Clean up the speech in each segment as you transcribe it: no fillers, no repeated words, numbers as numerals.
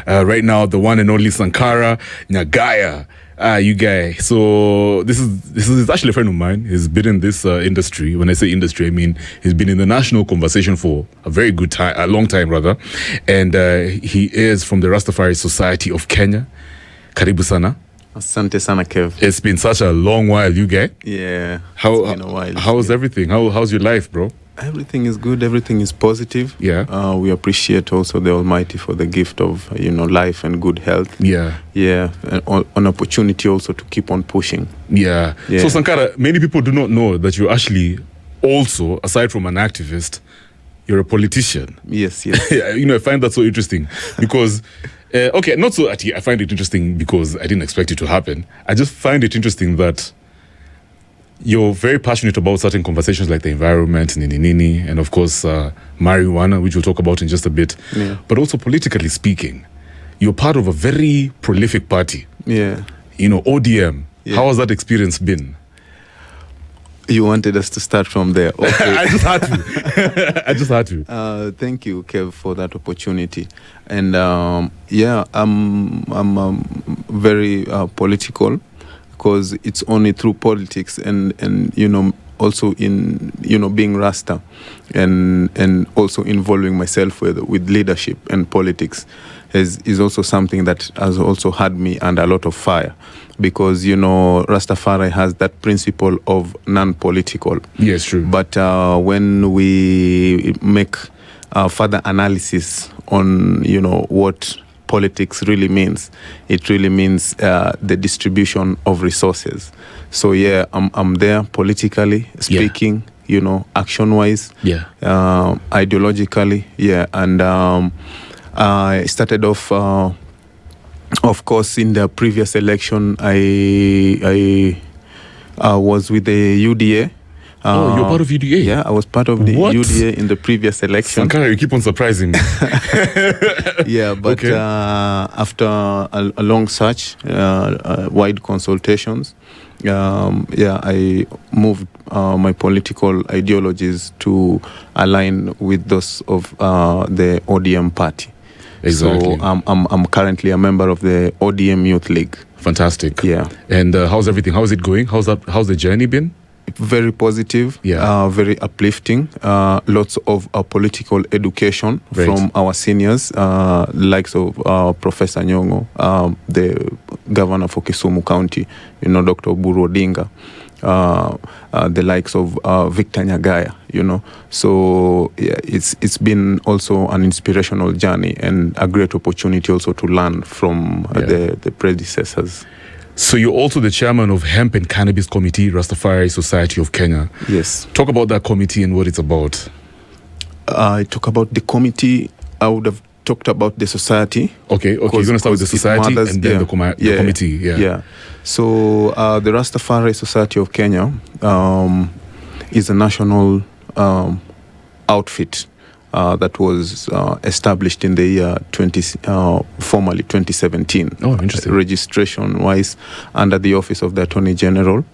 right now, the one and only Sankara Nyagaya. You guy. So this is actually a friend of mine. He's been in this industry. When I say industry, I mean he's been in the national conversation for a very good time, a long time rather. And he is from the Rastafari Society of Kenya. Karibu sana. Asante sana, Kev. It's been such a long while, you guy. Yeah. It's been a while. How's everything? How's your life, bro? Everything is good. Everything is positive. Yeah. We appreciate also the Almighty for the gift of life and good health. Yeah. Yeah. And an opportunity also to keep on pushing. Yeah. So Sankara, many people do not know that you're actually also, aside from an activist, you're a politician. Yes. I find that so interesting because. Not so. I find it interesting because I didn't expect it to happen. I just find it interesting that you're very passionate about certain conversations like the environment, and of course marijuana, which we'll talk about in just a bit. Yeah. But also politically speaking, you're part of a very prolific party. Yeah. ODM. Yeah. How has that experience been? You wanted us to start from there. Okay. I just had to. Thank you, Kev, for that opportunity. And I'm very political because it's only through politics and also in being Rasta and also involving myself with leadership and politics is also something that has also had me under a lot of fire. Because, Rastafari has that principle of non-political. Yes, true. But when we make further analysis on, what politics really means, it really means the distribution of resources. So, I'm there politically speaking, action-wise, ideologically, and I started off... Of course, in the previous election, I was with the UDA. You're part of UDA? Yeah, I was part of the UDA in the previous election. Sankara, you keep on surprising me. Yeah, but okay. After a long search, wide consultations, I moved my political ideologies to align with those of the ODM party. Exactly. So I'm currently a member of the ODM Youth League. Fantastic. Yeah. And how's everything? How's it going? How's the journey been? Very positive. Yeah. Very uplifting. Lots of political education from our seniors, likes of Professor Nyongo, the governor for Kisumu County, Dr. Buru Odinga. The likes of Victor Nyagaya, So it's been also an inspirational journey and a great opportunity also to learn from the predecessors. So you're also the chairman of Hemp and Cannabis Committee, Rastafari Society of Kenya. Yes. Talk about that committee and what it's about. I talk about the committee. I would have talked about the society. Okay. You're going to start with the society and then the committee. Yeah. So the Rastafari Society of Kenya is a national outfit that was established in the year formally 2017. Oh, interesting. Registration-wise under the Office of the Attorney General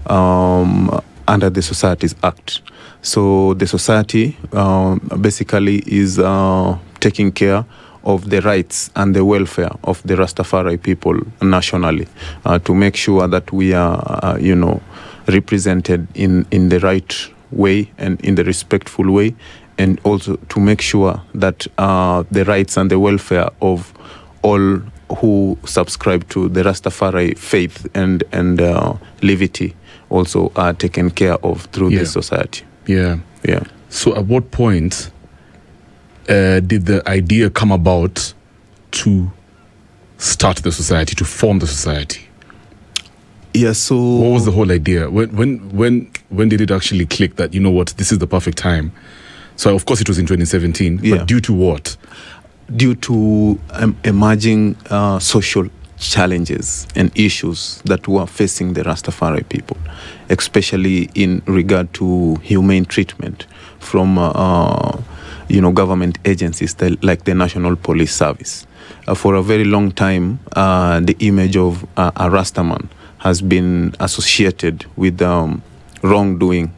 under the Societies Act. So the society basically is taking care of the rights and the welfare of the Rastafari people nationally, to make sure that we are, represented in the right way and in the respectful way, and also to make sure that the rights and the welfare of all who subscribe to the Rastafari faith and levity also are taken care of through this society. Yeah. So at what point did the idea come about to start the society, to form the society? Yeah, so... What was the whole idea? When did it actually click that, this is the perfect time? So, of course, it was in 2017, but due to what? Due to emerging social challenges and issues that were facing the Rastafari people, especially in regard to humane treatment from, government agencies like the National Police Service. For a very long time, the image of a Rastaman has been associated with wrongdoing,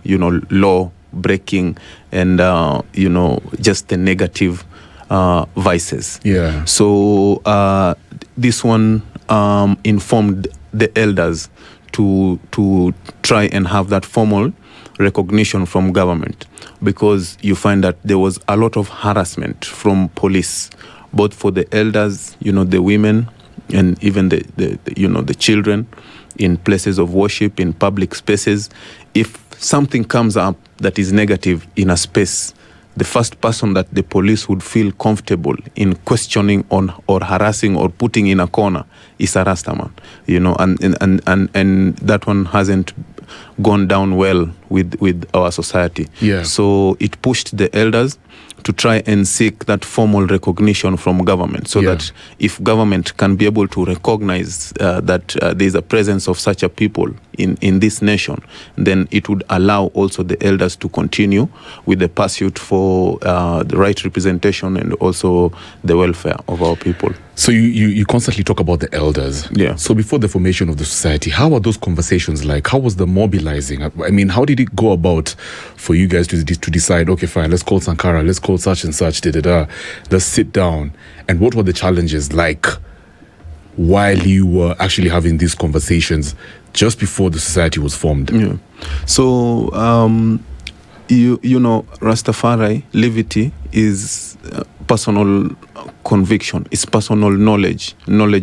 law breaking, and just the negative vices. Yeah. So this one informed the elders to try and have that formal recognition from government, because you find that there was a lot of harassment from police, both for the elders, the women, and even the children in places of worship, in public spaces. If something comes up that is negative in a space, the first person that the police would feel comfortable in questioning on or harassing or putting in a corner is a Rastaman, and that one hasn't gone down well with our society. Yeah. So it pushed the elders to try and seek that formal recognition from government, so that if government can be able to recognize that there is a presence of such a people in this nation, then it would allow also the elders to continue with the pursuit for the right representation and also the welfare of our people. So you constantly talk about the elders. Yeah. So before the formation of the society, how are those conversations like? How was the mobilizing? I mean, how did it go about for you guys to decide, okay, fine, let's call Sankara, let's call such and such, let's sit down. And what were the challenges like while you were actually having these conversations just before the society was formed? Yeah. So, Rastafari, levity is personal conviction, it's personal knowledge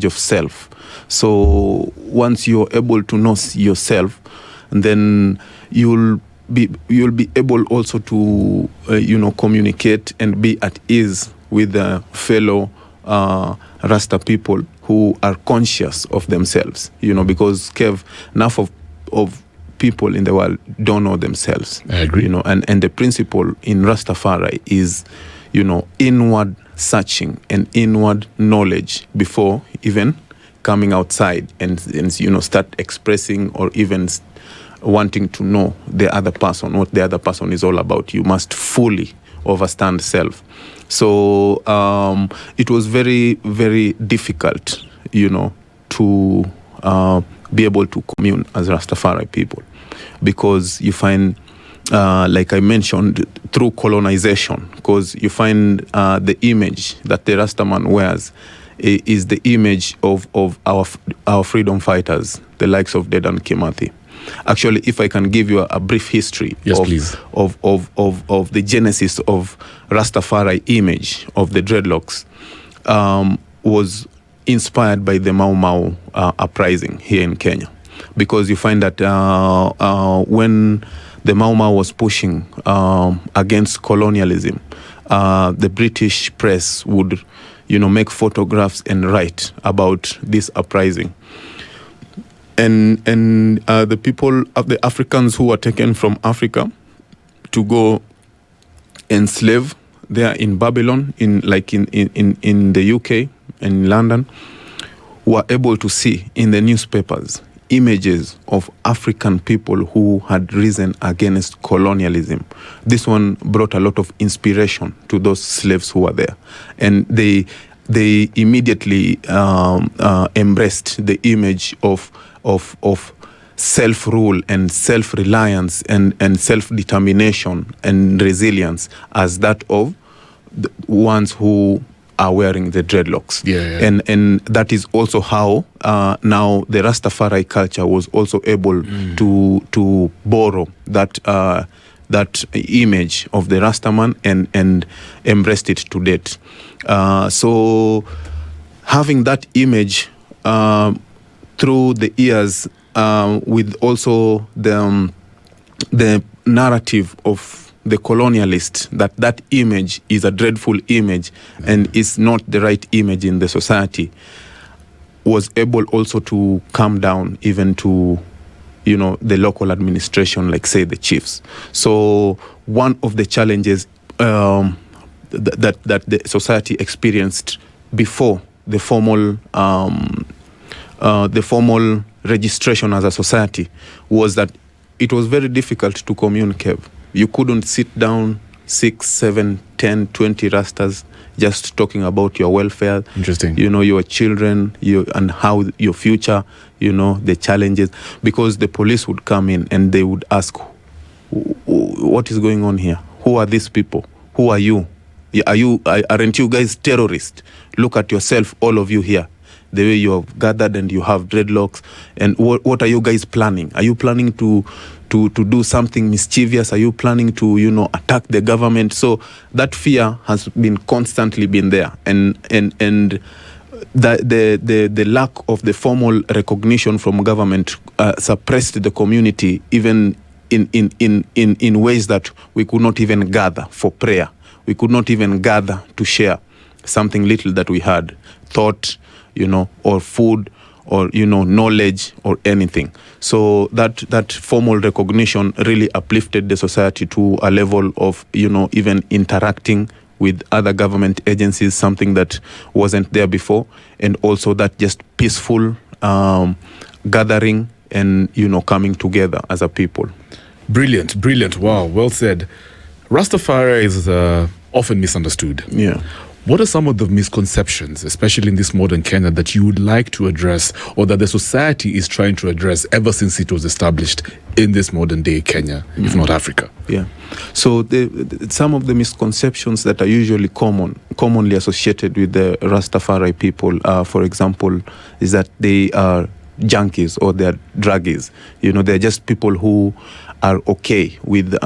of self. So once you're able to know yourself, then you'll be able also to communicate and be at ease with the fellow Rasta people who are conscious of themselves, because Kev, enough of people in the world don't know themselves. I agree. And the principle in Rastafari is, inward searching and inward knowledge before even coming outside and start expressing or even wanting to know the other person, what the other person is all about. You must fully understand self. So it was very, very difficult, to be able to commune as Rastafari people, because you find, like I mentioned, through colonization, because you find the image that the Rastaman wears is the image of our freedom fighters, the likes of Dedan Kimathi. Actually, if I can give you a brief history of the genesis of Rastafari image of the dreadlocks, was inspired by the Mau Mau uprising here in Kenya, because you find that when the Mau Mau was pushing against colonialism, the British press would, make photographs and write about this uprising. And the people of the Africans who were taken from Africa to go enslave there in Babylon, in the UK, in London, were able to see in the newspapers images of African people who had risen against colonialism. This one brought a lot of inspiration to those slaves who were there, and they immediately embraced the image of self-rule and self-reliance and self-determination and resilience as that of the ones who are wearing the dreadlocks. And that is also how now the Rastafari culture was also able to borrow that image of the Rastaman and embraced it to date. So having that image through the years, with also the narrative of the colonialist, that image is a dreadful image and is not the right image in the society, was able also to come down even to the local administration, like say the chiefs. So one of the challenges that the society experienced before the formal registration as a society was that it was very difficult to communicate. You couldn't sit down 6, 7, 10, 20 Rastas just talking about your welfare. Interesting. Your children, and how your future, the challenges. Because the police would come in and they would ask, what is going on here? Who are these people? Who are you? Aren't you guys terrorists? Look at yourself, all of you here. The way you have gathered and you have dreadlocks, and what are you guys planning? Are you planning to do something mischievous? Are you planning to attack the government? So that fear has been constantly been there, and the lack of the formal recognition from government suppressed the community, even in ways that we could not even gather for prayer. We could not even gather to share something little that we had, thought, or food, or knowledge, or anything. So that formal recognition really uplifted the society to a level of even interacting with other government agencies, something that wasn't there before, and also that just peaceful gathering and coming together as a people. Brilliant. Wow, well said. Rastafari is often misunderstood. Yeah. What are some of the misconceptions, especially in this modern Kenya, that you would like to address, or that the society is trying to address ever since it was established in this modern day Kenya, if not Africa? Yeah. So some of the misconceptions that are usually commonly associated with the Rastafari people, for example, is that they are junkies or they're druggies. They're just people who are okay with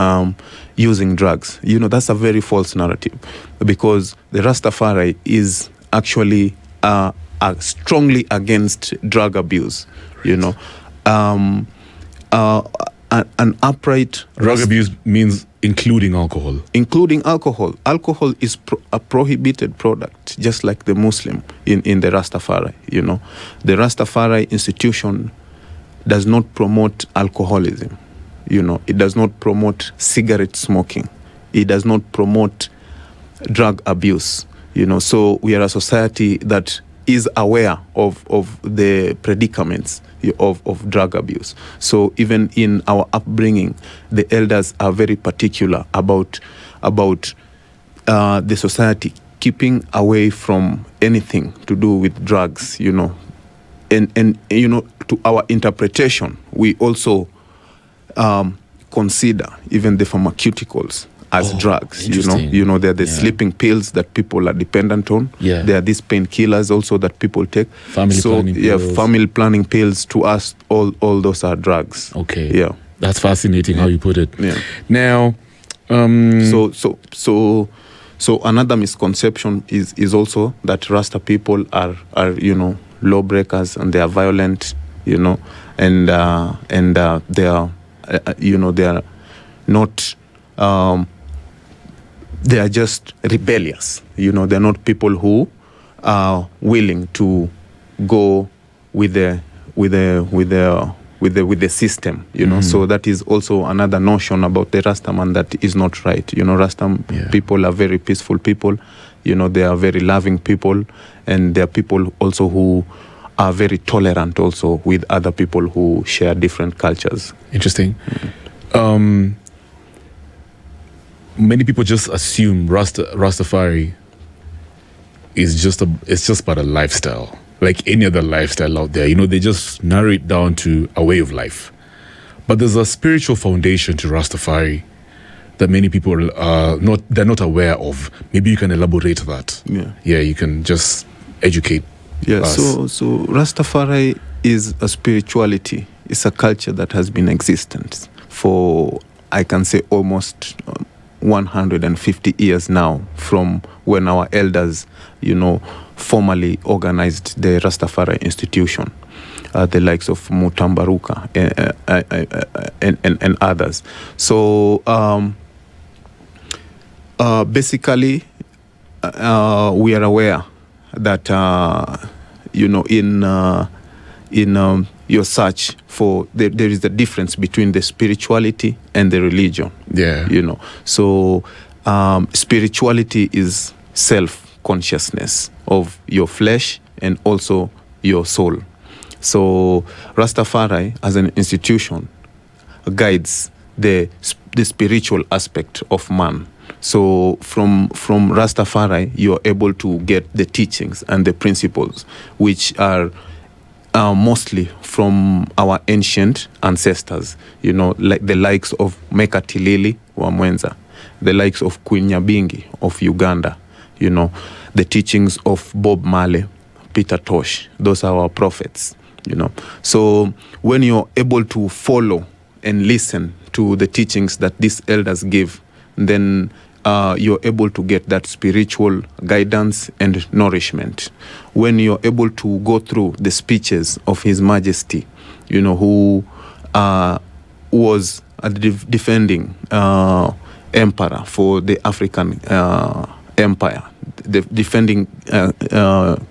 using drugs. That's a very false narrative, because the Rastafari is actually strongly against drug abuse. An upright drug abuse means including alcohol. Including alcohol. Alcohol is a prohibited product, just like the Muslim in the Rastafari. The Rastafari institution does not promote alcoholism. It does not promote cigarette smoking. It does not promote drug abuse. So we are a society that is aware of the predicaments of drug abuse. So even in our upbringing, the elders are very particular about the society keeping away from anything to do with drugs. And to our interpretation, we also consider even the pharmaceuticals as drugs. There are the sleeping pills that people are dependent on. Yeah. There are these painkillers also that people take. Family planning pills. To us, all those are drugs. Okay. Yeah. That's fascinating how you put it. Yeah. Now, so another misconception is also that Rasta people are lawbreakers and they are violent, and they are they are not. They are just rebellious. They're not people who are willing to go with the system. So that is also another notion about the Rastaman that is not right. Rasta people are very peaceful people. They are very loving people, and they are people also who are very tolerant also with other people who share different cultures. Interesting. Many people just assume Rastafari is just about a lifestyle, like any other lifestyle out there. They just narrow it down to a way of life. But there's a spiritual foundation to Rastafari that many people they're not aware of. Maybe you can elaborate that. Yeah, you can just educate us. So Rastafari is a spirituality. It's a culture that has been existent for, I can say, almost 150 years now, from when our elders, formally organized the Rastafari institution, the likes of Mutambaruka and others. So basically, we are aware that in your search for there is a difference between the spirituality and the religion. Yeah. So spirituality is self-consciousness of your flesh and also your soul. So Rastafari as an institution guides the spiritual aspect of man. So from Rastafari, you are able to get the teachings and the principles, which are mostly from our ancient ancestors, like the likes of Mekatilili wa Mwenza, the likes of Queen Nyabingi of Uganda, the teachings of Bob Marley, Peter Tosh. Those are our prophets, So when you're able to follow and listen to the teachings that these elders give, then you're able to get that spiritual guidance and nourishment. When you're able to go through the speeches of His Majesty, who was a defending emperor for the African empire, the defending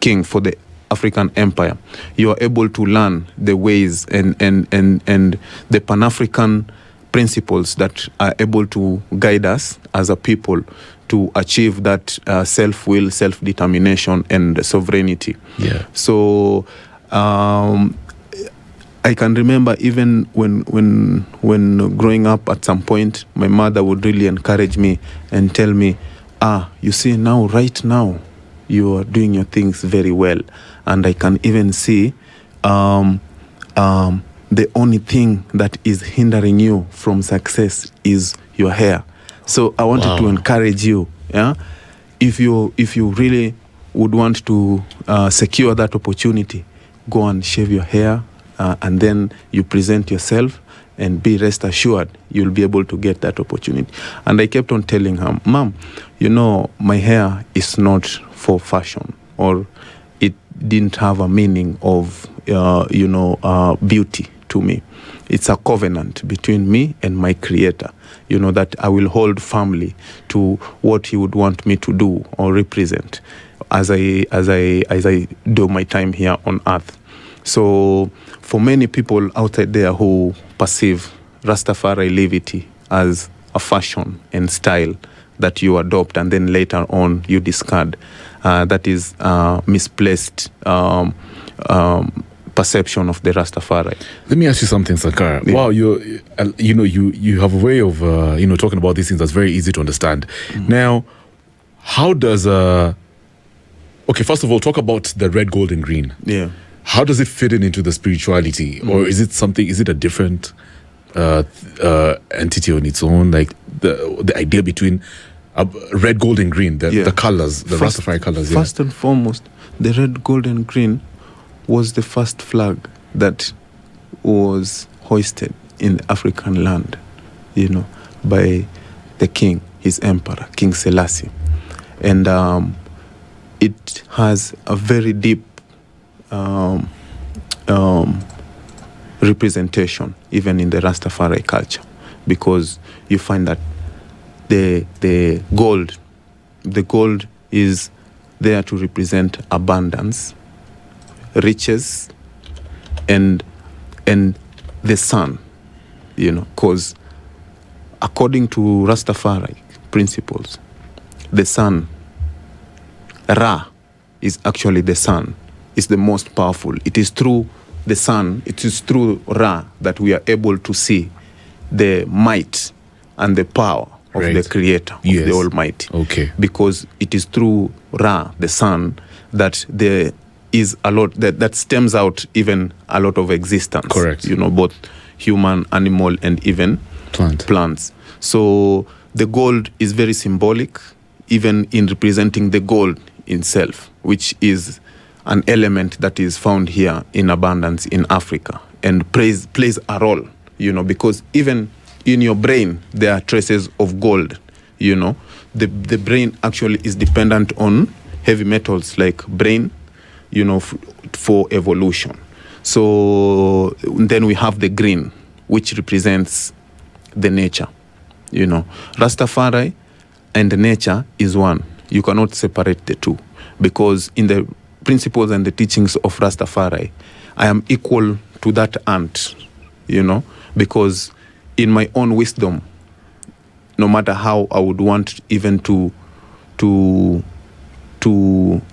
king for the African empire, you are able to learn the ways and the Pan-African principles that are able to guide us as a people to achieve that self-will, self-determination, and sovereignty. Yeah. So I can remember even when growing up, at some point, my mother would really encourage me and tell me, you see now, right now, you are doing your things very well. And I can even see the only thing that is hindering you from success is your hair. So I wanted to encourage you, if you really would want to secure that opportunity, go and shave your hair, and then you present yourself, and be rest assured you'll be able to get that opportunity. And I kept on telling her, Mom, my hair is not for fashion, or it didn't have a meaning of beauty to me. It's a covenant between me and my Creator, that I will hold firmly to what He would want me to do or represent as I do my time here on earth. So for many people outside there who perceive Rastafari levity as a fashion and style that you adopt and then later on you discard, that is misplaced perception of the Rastafari. Let me ask you something, Sankara. Yeah. Wow, you have a way of talking about these things that's very easy to understand. Now, how does first of all, talk about the red, gold, and green. Yeah. How does it fit into the spirituality, or is it a different entity on its own? Like the idea between red, gold, and green, the colors, the Rastafari colors. First and foremost, the red, gold, and green was the first flag that was hoisted in the African land, by the king, his emperor, King Selassie. And it has a very deep representation even in the Rastafari culture, because you find that the gold is there to represent abundance, riches, and the sun, because according to Rastafari principles, the sun, Ra, is actually the sun. It's the most powerful. It is through the sun, it is through Ra that we are able to see the might and the power of the Creator, of the Almighty. Okay. Because it is through Ra, the sun, that there is a lot that stems out even a lot of existence. Correct. Both human, animal, and even plants. So the gold is very symbolic, even in representing the gold itself, which is an element that is found here in abundance in Africa, and plays a role, because even in your brain there are traces of gold. The brain actually is dependent on heavy metals like brain, for evolution. So then we have the green, which represents the nature. Rastafari and the nature is one. You cannot separate the two, because in the principles and the teachings of Rastafari, I am equal to that ant, because in my own wisdom, no matter how I would want even to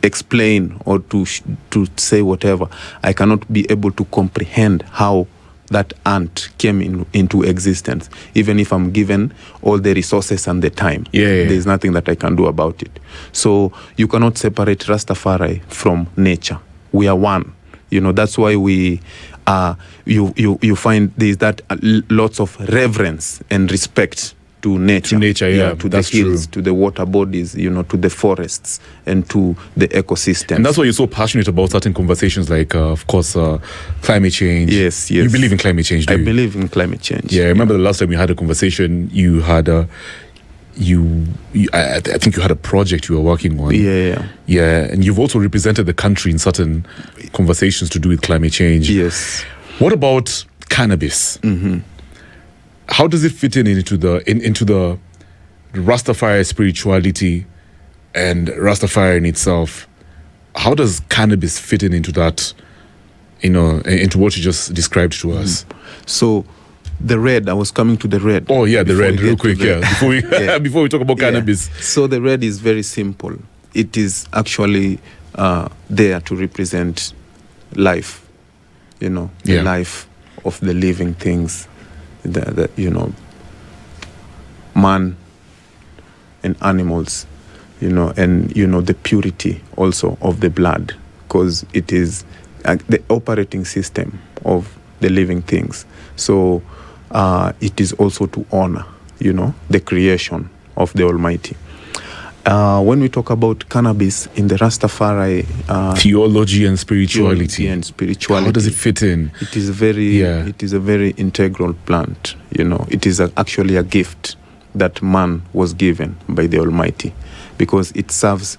explain or to say whatever, I cannot be able to comprehend how that ant came into existence, even if I'm given all the resources and the time. There's nothing that I can do about it. So you cannot separate Rastafari from nature. We are one. That's why we you find there's that lots of reverence and respect to nature. To nature, yeah, to that's the hills, true. to the water bodies, to the forests, and to the ecosystems. And that's why you're so passionate about certain conversations, like, of course, climate change. Yes. You believe in climate change, do you? I believe in climate change. Yeah, I remember the last time we had a conversation, you had I think you had a project you were working on. Yeah, and you've also represented the country in certain conversations to do with climate change. Yes. What about cannabis? Mm-hmm. How does it fit into the Rastafari spirituality and Rastafari in itself? How does cannabis fit into that? Into what you just described to us. So, the red. I was coming to the red. Oh yeah, the red, real quick. Yeah, before we before we talk about cannabis. So the red is very simple. It is actually there to represent life. The life of the living things. The man and animals. And the purity also of the blood, because it is the operating system of the living things. So it is also to honor, the creation of the Almighty. When we talk about cannabis in the Rastafari theology and spirituality, how does it fit in? It is a very integral plant. It is actually a gift that man was given by the Almighty, because it serves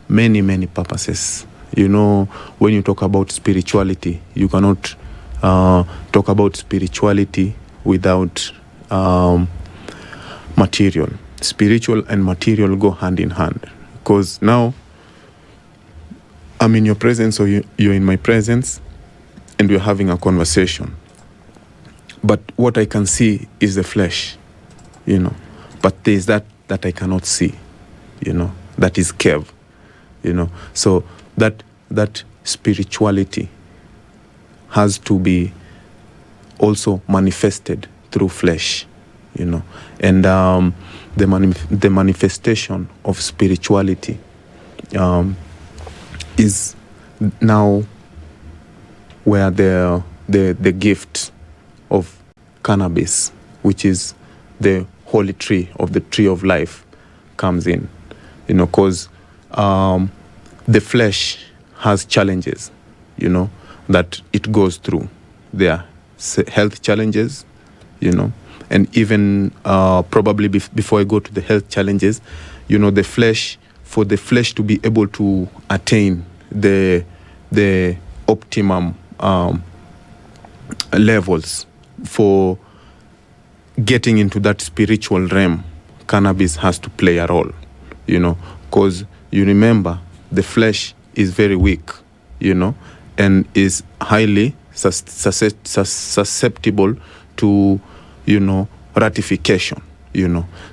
many, many purposes. When you talk about spirituality, you cannot talk about spirituality without material. Spiritual and material go hand in hand, because now I'm in your presence or you're in my presence and we're having a conversation. But what I can see is the flesh, but there's that I cannot see, that is Kev, so that spirituality has to be also manifested through flesh, and the manifestation of spirituality is now where the gift of cannabis, which is the holy tree of the tree of life, comes in, because the flesh has challenges, that it goes through. There are health challenges, and even probably before I go to the health challenges, the flesh, for the flesh to be able to attain the optimum levels for getting into that spiritual realm, cannabis has to play a role, because you remember the flesh is very weak, and is highly susceptible to, ratification,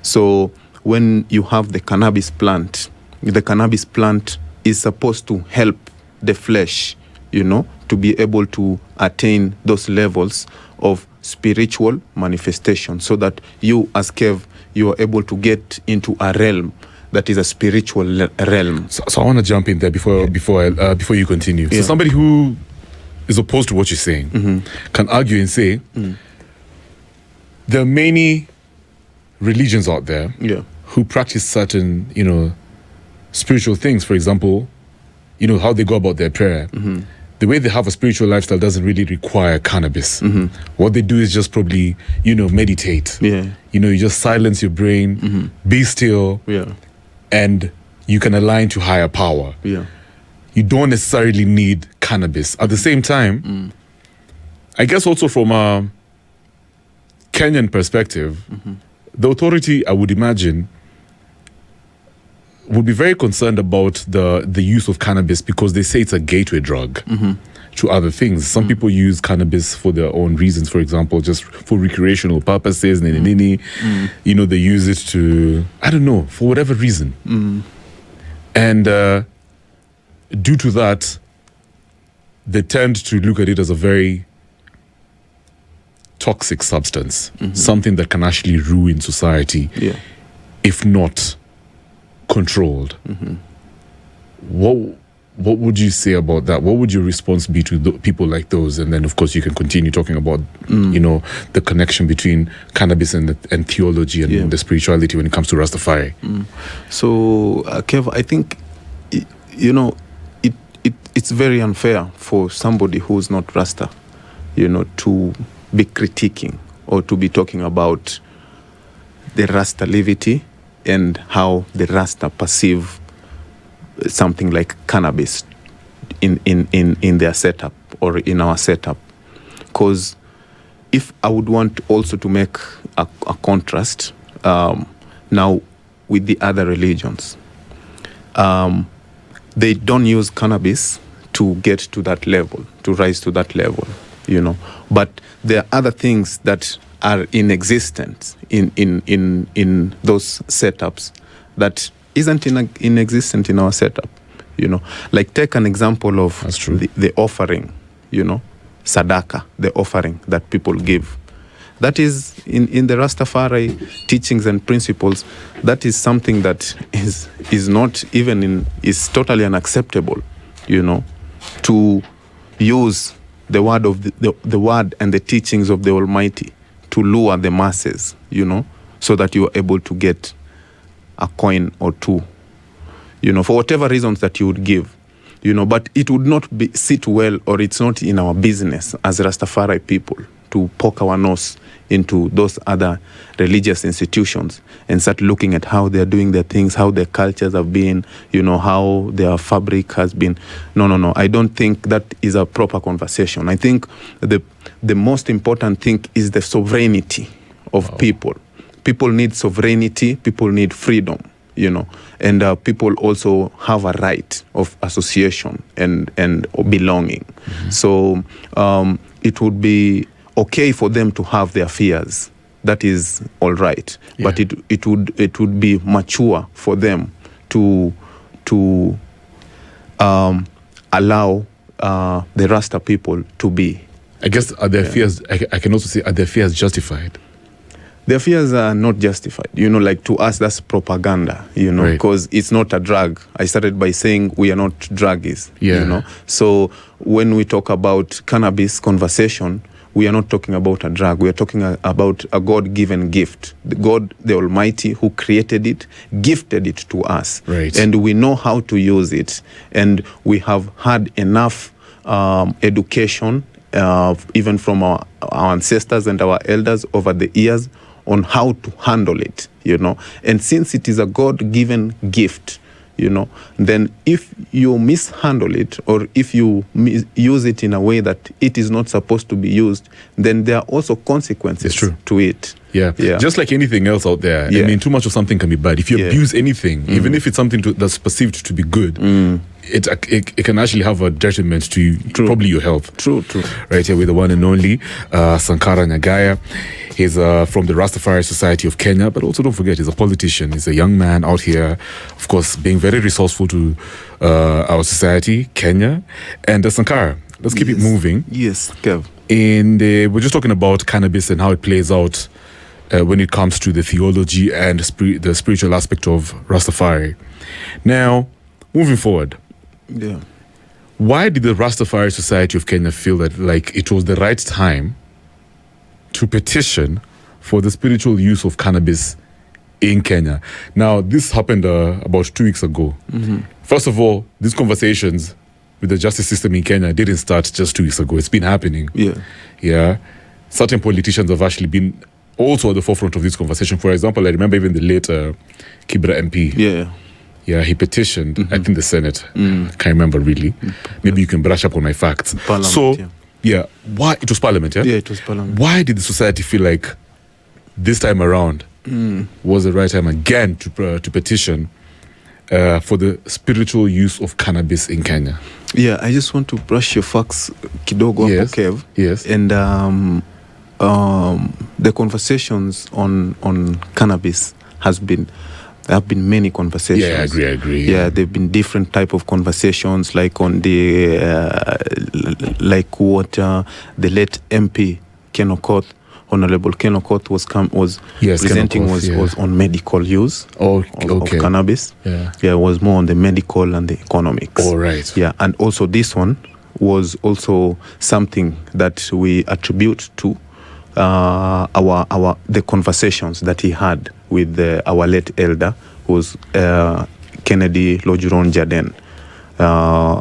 So when you have the cannabis plant is supposed to help the flesh, to be able to attain those levels of spiritual manifestation, so that you, as Kev, you are able to get into a realm that is a spiritual realm. So I want to jump in there before you continue. So somebody who is opposed to what you're saying can argue and say there are many religions out there who practice certain, spiritual things. For example, how they go about their prayer. The way they have a spiritual lifestyle doesn't really require cannabis. What they do is just probably, meditate. You just silence your brain, be still, and you can align to higher power. You don't necessarily need cannabis. At the same time, I guess also from a Kenyan perspective, the authority, I would imagine, would be very concerned about the use of cannabis, because they say it's a gateway drug to other things. Some people use cannabis for their own reasons, for example, just for recreational purposes. They use it to, I don't know, for whatever reason. And due to that, they tend to look at it as a very toxic substance, something that can actually ruin society if not controlled. what would you say about that? What would your response be to people like those? And then, of course, you can continue talking about, the connection between cannabis and theology and the spirituality when it comes to Rastafari. So, Kev, I think, it's very unfair for somebody who's not Rasta, to be critiquing or to be talking about the Rasta levity and how the Rasta perceive something like cannabis in their setup or in our setup. Because if I would want also to make a contrast now with the other religions, they don't use cannabis to get to that level, to rise to that level, But there are other things that are in existence in those setups that isn't in existence in our setup, Like take an example of the offering, Sadaka, the offering that people give. That is in the Rastafari teachings and principles, that is something that is not even is totally unacceptable, to use the word of the word and the teachings of the Almighty to lure the masses, so that you are able to get a coin or two, for whatever reasons that you would give, but it would not sit well, or it's not in our business as Rastafari people to poke our nose into those other religious institutions and start looking at how they're doing their things, how their cultures have been, how their fabric has been. No. I don't think that is a proper conversation. I think the most important thing is the sovereignty of people. People need sovereignty, people need freedom, and people also have a right of association and belonging. Mm-hmm. So it would be okay for them to have their fears. That is all right. Yeah. But it would be mature for them to allow the Rasta people to be. I guess are their fears, I can also say, are their fears justified? Their fears are not justified. Like to us, that's propaganda, because it's not a drug. I started by saying we are not druggies, So when we talk about cannabis conversation, we are not talking about a drug. We are talking about a God-given gift. God, the Almighty, who created it, gifted it to us. Right. And we know how to use it. And we have had enough education, even from our ancestors and our elders over the years, on how to handle it, And since it is a God-given gift, then if you mishandle it, or if you use it in a way that it is not supposed to be used, then there are also consequences to it. Yeah. Just like anything else out there. Yeah. I mean, too much of something can be bad. If you abuse anything, even if it's something that's perceived to be good, it can actually have a detriment to probably your health. True. Right here with the one and only Sankara Nyagaya. He's from the Rastafari Society of Kenya, but also don't forget, he's a politician. He's a young man out here, of course, being very resourceful to our society, Kenya. And Sankara, let's keep it moving. Yes, Kev. And we're just talking about cannabis and how it plays out when it comes to the theology and the spiritual aspect of Rastafari. Now, moving forward. Yeah. Why did the Rastafari Society of Kenya feel that it was the right time to petition for the spiritual use of cannabis in Kenya? Now, this happened about 2 weeks ago. Mm-hmm. First of all, these conversations with the justice system in Kenya didn't start just 2 weeks ago. It's been happening. Yeah. Certain politicians have actually been also at the forefront of this conversation. For example, I remember even the late Kibra MP. Yeah, he petitioned, I think the Senate. Can't remember really. Maybe you can brush up on my facts. Parliament, why? It was Parliament, yeah? Yeah, it was Parliament. Why did the society feel like this time around was the right time again to petition for the spiritual use of cannabis in Kenya? Yeah, I just want to brush your facts kidogo, Kev. Yes. And the conversations on cannabis there have been many conversations. Yeah, I agree. Yeah, there have been different type of conversations, like on the like what the late MP Ken Okoth Honorable Ken Okoth was Yes, Ken presenting Okoth, was on medical use of cannabis. Yeah. It was more on the medical and the economics. All right. Yeah, and also this one was also something that we attribute to the conversations that he had with our late elder, who was Kennedy Lojuron Jaden.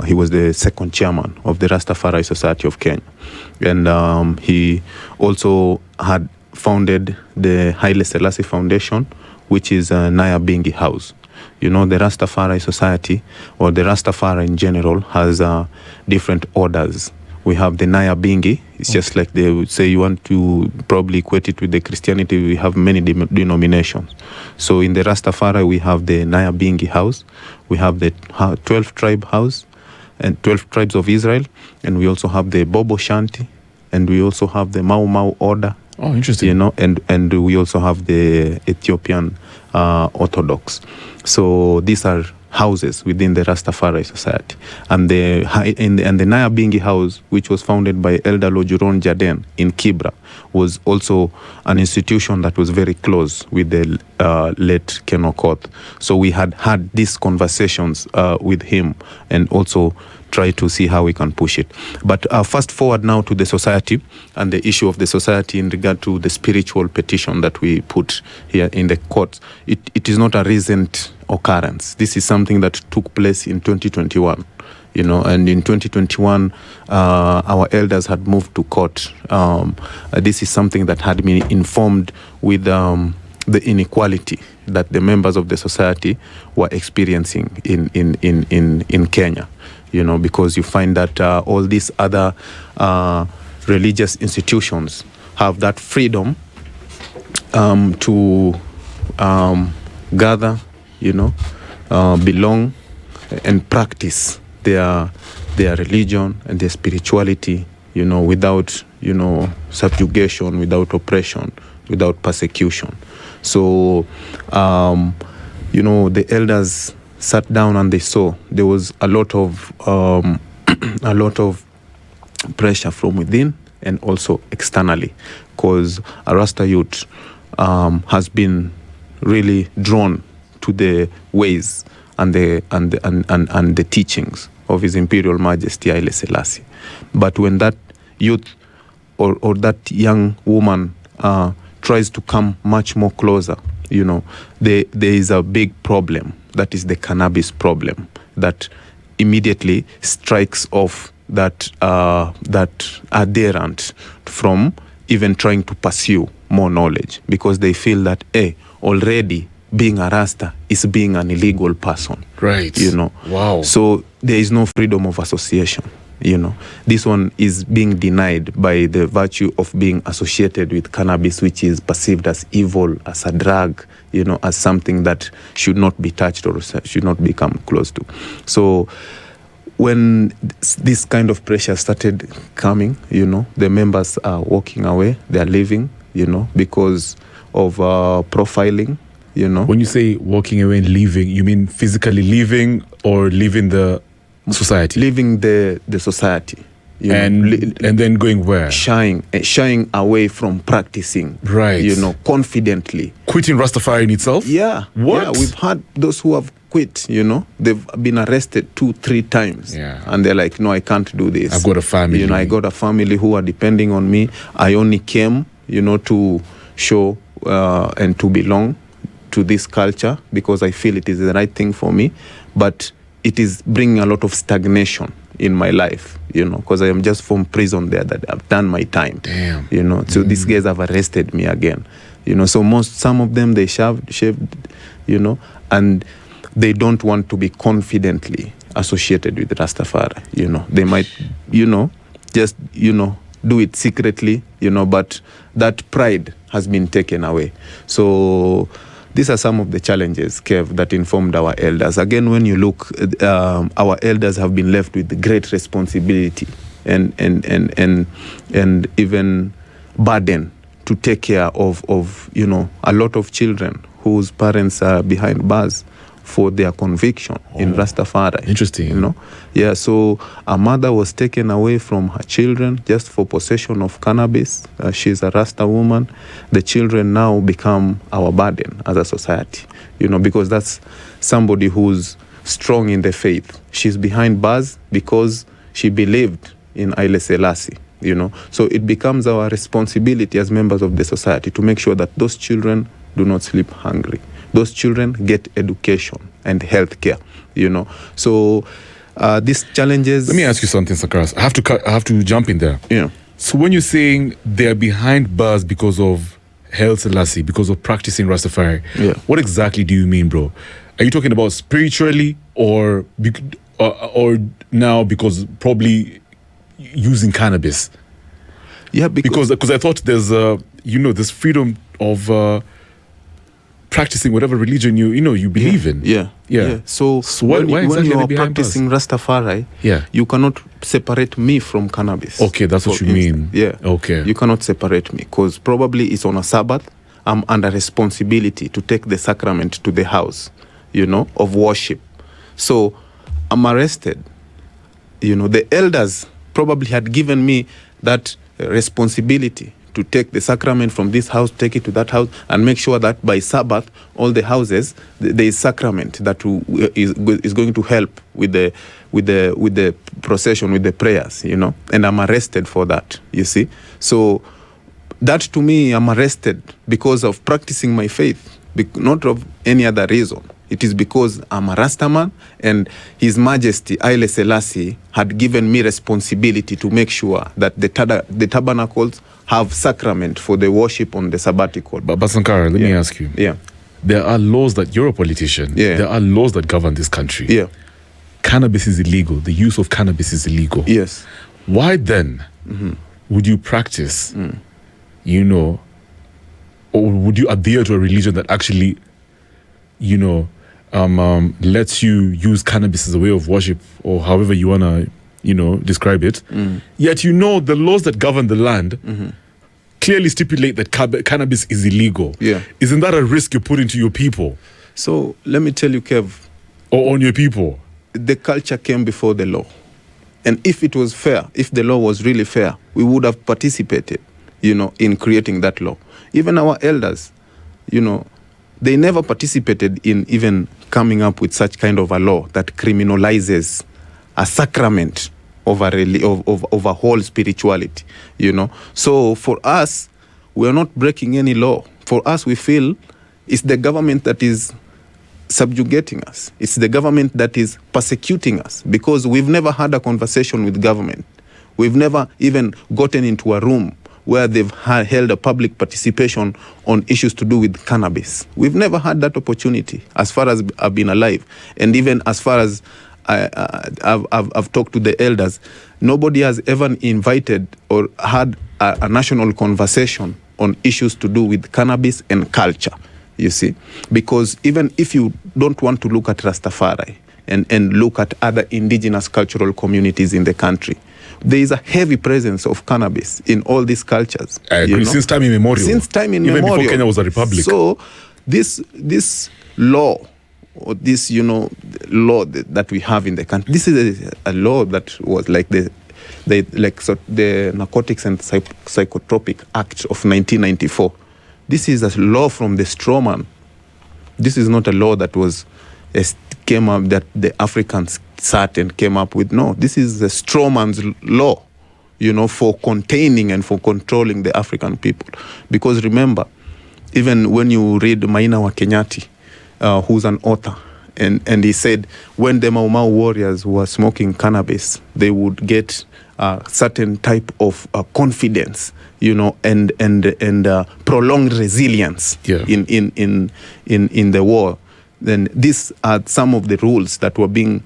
He was the second chairman of the Rastafari Society of Kenya, and he also had founded the Haile Selassie Foundation, which is Naya Bingi House. The Rastafari Society, or the Rastafari in general, has different orders. We have the Naya Bingi. It's just like they would say, you want to probably equate it with the Christianity. We have many denominations. So in the Rastafari, we have the Naya Bingi House. We have the 12 tribe house and 12 tribes of Israel. And we also have the Bobo Shanti. And we also have the Mau Mau order. Oh, interesting. And we also have the Ethiopian Orthodox. So these are houses within the Rastafari Society. And the Naya Bingi House, which was founded by Elder Lojuron Jaden in Kibra, was also an institution that was very close with the late Ken Okoth. So we had these conversations with him, and also try to see how we can push it. But fast forward now to the society and the issue of the society in regard to the spiritual petition that we put here in the courts. It is not a recent occurrence. This is something that took place in 2021. And in 2021, our elders had moved to court. This is something that had been informed with the inequality that the members of the society were experiencing in Kenya. Because you find that all these other religious institutions have that freedom to gather, belong and practice their religion and their spirituality, without, subjugation, without oppression, without persecution. So, the elders sat down and they saw there was a lot of pressure from within and also externally, because a Rasta youth has been really drawn to the ways and the teachings of His Imperial Majesty Haile Selassie. But when that youth or that young woman tries to come much more closer, there is a big problem. That is the cannabis problem that immediately strikes off that adherent from even trying to pursue more knowledge, because they feel that already being a Rasta is being an illegal person. Right. Wow. So there is no freedom of association. This one is being denied by the virtue of being associated with cannabis, which is perceived as evil, as a drug, as something that should not be touched or should not become close to. So when this kind of pressure started coming, the members are walking away, they are leaving, because of profiling, When you say walking away and leaving, you mean physically leaving or leaving the society? Leaving the society. And then going where? Shying away from practicing. Right. Confidently. Quitting Rastafari in itself? Yeah. What? Yeah, we've had those who have quit, They've been arrested 2-3 times. Yeah. And they're like, no, I can't do this. I've got a family. I got a family who are depending on me. I only came, to show and to belong to this culture because I feel it is the right thing for me. But it is bringing a lot of stagnation in my life, because I am just from prison there that I've done my time. Damn. So these guys have arrested me again. So some of them, they shaved, and they don't want to be confidently associated with Rastafari. They might, just, do it secretly, but that pride has been taken away. So these are some of the challenges, Kev, that informed our elders. Again, when you look, our elders have been left with great responsibility and even burden to take care of a lot of children whose parents are behind bars for their conviction in Rastafari. Interesting. You know? Yeah, so a mother was taken away from her children just for possession of cannabis. She's a Rasta woman. The children now become our burden as a society, you know, because that's somebody who's strong in the faith. She's behind bars because she believed in Haile Selassie, you know. So it becomes our responsibility as members of the society to make sure that those children do not sleep hungry. Those children get education and health care, you know. So these challenges... Let me ask you something, Sankara. I have to jump in there. Yeah. So when you're saying they're behind bars because of Haile Selassie, because of practicing Rastafari, what exactly do you mean, bro? Are you talking about spiritually or now because probably using cannabis? Yeah, because I thought there's this freedom of practicing whatever religion you believe in. Yeah. So when you are practicing Rastafari, you cannot separate me from cannabis. Okay, that's what you mean. Yeah. Okay. You cannot separate me because probably it's on a Sabbath. I'm under responsibility to take the sacrament to the house, you know, of worship. So I'm arrested. You know, the elders probably had given me that responsibility to take the sacrament from this house, take it to that house, and make sure that by Sabbath, all the houses, there is sacrament that is going to help with the procession, with the prayers, you know. And I'm arrested for that, you see. So that to me, I'm arrested because of practicing my faith, not of any other reason. It is because I'm a Rastaman and His Majesty Haile Selassie had given me responsibility to make sure that the tabernacles have sacrament for the worship on the sabbatical. But Sankara, let me ask you. Yeah. There are laws that you're a politician. Yeah. There are laws that govern this country. Yeah. Cannabis is illegal. The use of cannabis is illegal. Yes. Why then would you practice, you know, or would you adhere to a religion that actually, you know, lets you use cannabis as a way of worship or however you want to, you know, describe it. Yet, you know, the laws that govern the land clearly stipulate that cannabis is illegal. Yeah. Isn't that a risk you put into your people? So let me tell you, Kev. Or on your people? The culture came before the law. And if it was fair, if the law was really fair, we would have participated, you know, in creating that law. Even our elders, you know, they never participated in even coming up with such kind of a law that criminalizes a sacrament of a whole spirituality, you know. So for us, we are not breaking any law. For us, we feel it's the government that is subjugating us. It's the government that is persecuting us because we've never had a conversation with government. We've never even gotten into a room where they've held a public participation on issues to do with cannabis. We've never had that opportunity as far as I've been alive. And even as far as I've talked to the elders, nobody has ever invited or had a national conversation on issues to do with cannabis and culture, you see. Because even if you don't want to look at Rastafari and look at other indigenous cultural communities in the country, there is a heavy presence of cannabis in all these cultures. I agree. Since time immemorial. Since time immemorial. Even before Kenya was a republic. So this law, or this, you know, law that we have in the country, this is a law that was like the Narcotics and Psychotropic Act of 1994. This is a law from the strawman. This is not a law that came up that the Africans sat and came up with. No, this is the strawman's law, you know, for containing and for controlling the African people. Because remember, even when you read Maina wa Kenyati, who's an author, and he said when the Mau Mau warriors were smoking cannabis, they would get a certain type of confidence, you know, and prolonged resilience in the war. Then these are some of the rules that were being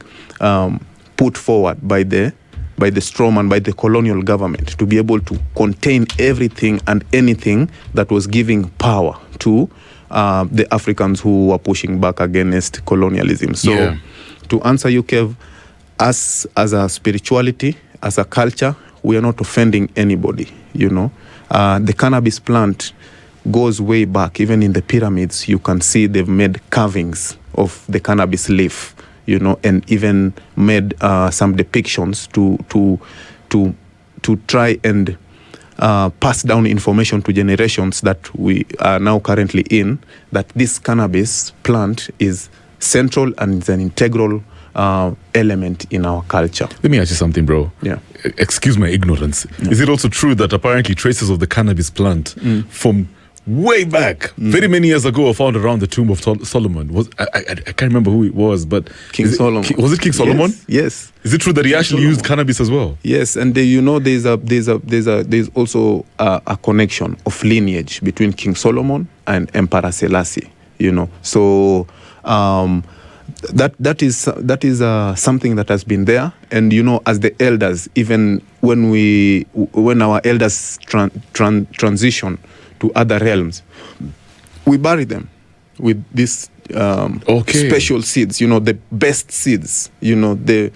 put forward by the strawman, by the colonial government, to be able to contain everything and anything that was giving power to the Africans who were pushing back against colonialism. So to answer you, Kev, as a spirituality, as a culture, we are not offending anybody, you know. The cannabis plant goes way back. Even in the pyramids, you can see they've made carvings of the cannabis leaf, and even made some depictions to try and pass down information to generations that we are now currently in, that this cannabis plant is central and is an integral element in our culture. Let me ask you something, bro. Yeah. Excuse my ignorance. Yeah. Is it also true that apparently traces of the cannabis plant from way back, very many years ago, were found around the tomb of Solomon? I can't remember who it was, but King Solomon. Was it King Solomon? Yes. Is it true that he actually used cannabis as well? Yes, and there's also a connection of lineage between King Solomon and Emperor Selassie. So that is something that has been there, and as the elders, even when our elders transition to other realms, we bury them with these special seeds, the best seeds, the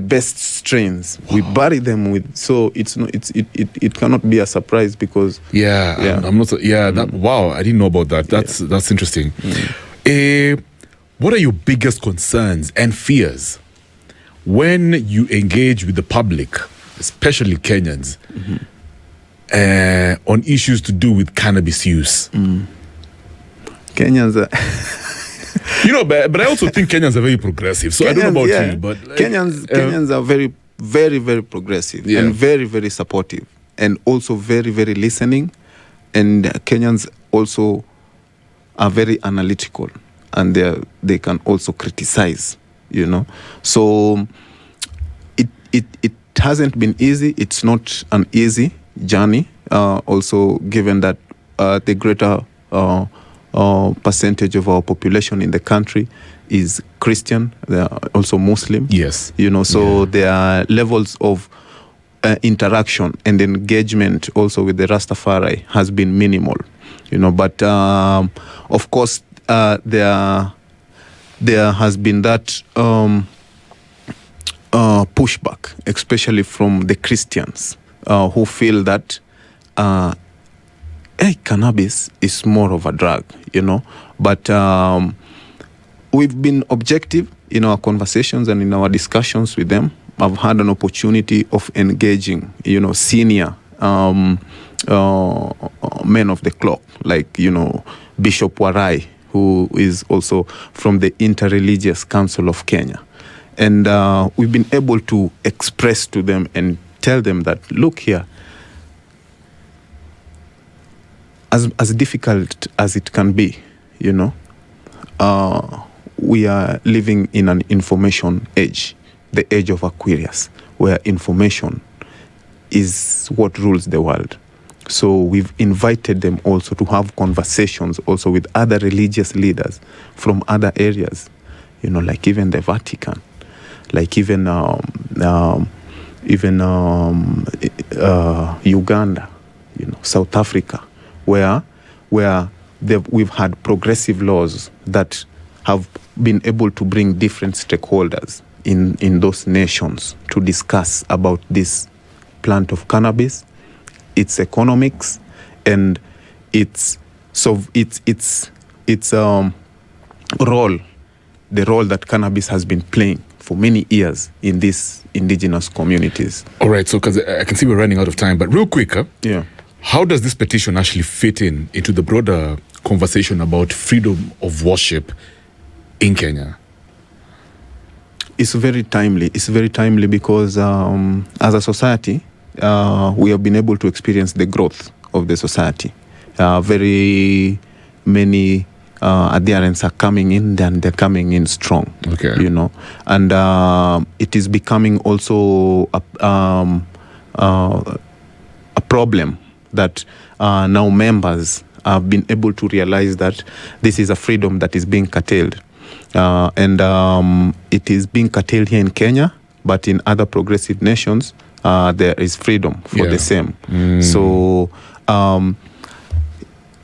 best strains. Wow. We bury them with, so it cannot be a surprise because I'm not wow, I didn't know about that. That's interesting. What are your biggest concerns and fears when you engage with the public, especially Kenyans, on issues to do with cannabis use? Kenyans are but I also think Kenyans are very progressive. So Kenyans, I don't know about you, but Kenyans are very, very, very progressive and very, very supportive, and also very, very listening. And Kenyans also are very analytical, and they can also criticize. So it hasn't been easy. It's not an easy journey. Also, given that the greater percentage of our population in the country is Christian, they are also Muslim. Yes. So there are levels of interaction and engagement also with the Rastafari has been minimal. But of course there has been that pushback, especially from the Christians who feel that cannabis is more of a drug, But we've been objective in our conversations and in our discussions with them. I've had an opportunity of engaging, senior men of the clock, like, Bishop Warai, who is also from the Interreligious Council of Kenya. And we've been able to express to them and tell them that, look here, as difficult as it can be, we are living in an information age, the age of Aquarius, where information is what rules the world. So we've invited them also to have conversations also with other religious leaders from other areas, like even the Vatican, like even Uganda, South Africa, where we've had progressive laws that have been able to bring different stakeholders in those nations to discuss about this plant of cannabis, its economics, and its role, the role that cannabis has been playing for many years in these indigenous communities. All right, so because I can see we're running out of time, but real quick, how does this petition actually fit into the broader conversation about freedom of worship in Kenya? It's very timely. It's very timely because as a society, we have been able to experience the growth of the society. Very many adherents are coming in, and they're coming in strong. Okay. And it is becoming also a problem that now members have been able to realize that this is a freedom that is being curtailed. And it is being curtailed here in Kenya, but in other progressive nations, there is freedom for the same. So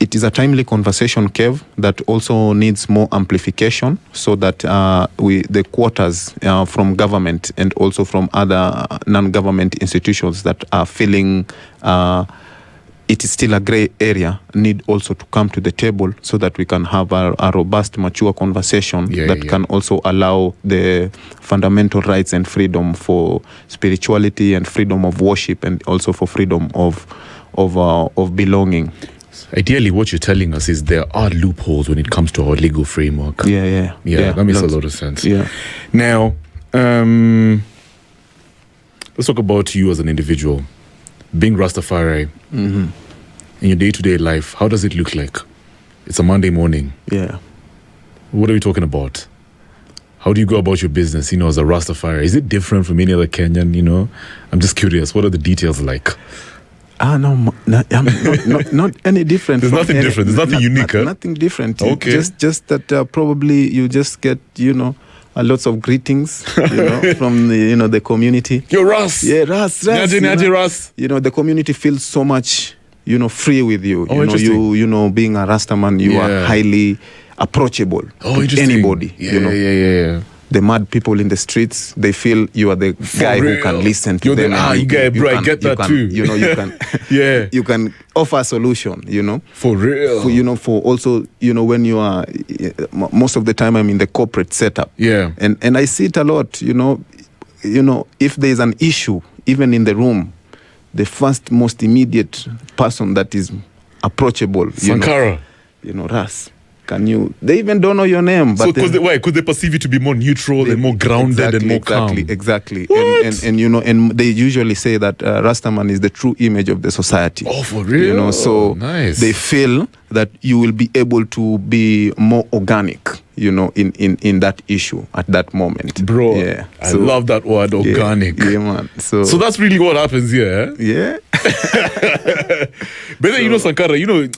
it is a timely conversation, Kev, that also needs more amplification so that the quotas from government and also from other non-government institutions that are feeling it is still a gray area, need also to come to the table so that we can have a robust, mature conversation that can also allow the fundamental rights and freedom for spirituality and freedom of worship, and also for freedom of belonging. Ideally, what you're telling us is there are loopholes when it comes to our legal framework. Yeah, that makes a lot of sense. Yeah. Now, let's talk about you as an individual. Being Rastafari, in your day-to-day life, how does it look like? It's a Monday morning. Yeah. What are we talking about? How do you go about your business, as a Rastafari? Is it different from any other Kenyan, I'm just curious. What are the details like? No, not any different. There's nothing different. There's nothing unique. Nothing different. Okay. Just that probably you just get, lots of greetings, from the community. Yo, Ras. Yeah, Ras. Ras. The community feels so much, free with you. Interesting. Being a Rastaman, you are highly approachable to anybody. Yeah. The mad people in the streets, they feel you are the guy who can listen to them. I get that too. You can, you can offer a solution. For real. For also, when you are, most of the time I'm in the corporate setup. Yeah. And I see it a lot. If there is an issue, even in the room, the first, most immediate person that is approachable, Sankara. Ras. They even don't know your name. But why? Could they perceive you to be more neutral and more grounded and more calm? Exactly. What? And they usually say that Rastaman is the true image of the society. Oh, for real? So nice. They feel that you will be able to be more organic, in that issue at that moment. Bro, I love that word, organic. Yeah, man. So that's really what happens here, eh? Yeah. But then, Sankara, you're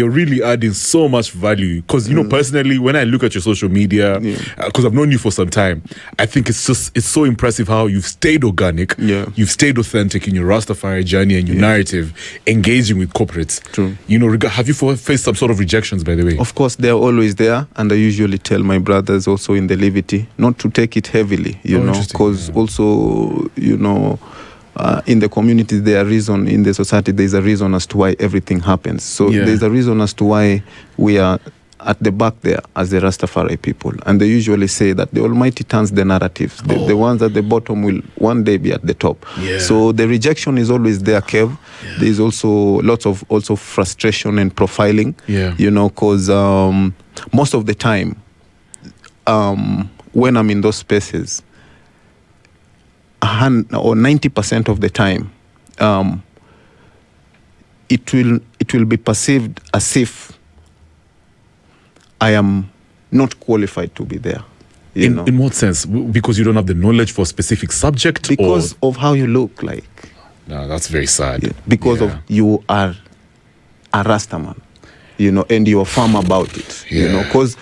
really adding so much value. Because, personally, when I look at your social media, because I've known you for some time, I think it's so impressive how you've stayed organic. Yeah. You've stayed authentic in your Rastafari journey and your narrative, engaging with corporates. True. Have you faced some sort of rejections, by the way? Of course, they're always there. And I usually tell my brothers also in the Levity not to take it heavily, because also, in the community, in the society, there's a reason as to why everything happens. So there's a reason as to why we are at the back there as the Rastafari people. And they usually say that the Almighty turns the narratives. The ones at the bottom will one day be at the top. Yeah. So the rejection is always there, Kev. Yeah. There's also lots of frustration and profiling, because most of the time, when I'm in those spaces, or 90% of the time, it will be perceived as if I am not qualified to be there. In what sense? Because you don't have the knowledge for a specific subject? Because of how you look like. No, that's very sad. Yeah. Because of you are a Rastaman, and you are firm about it. Because,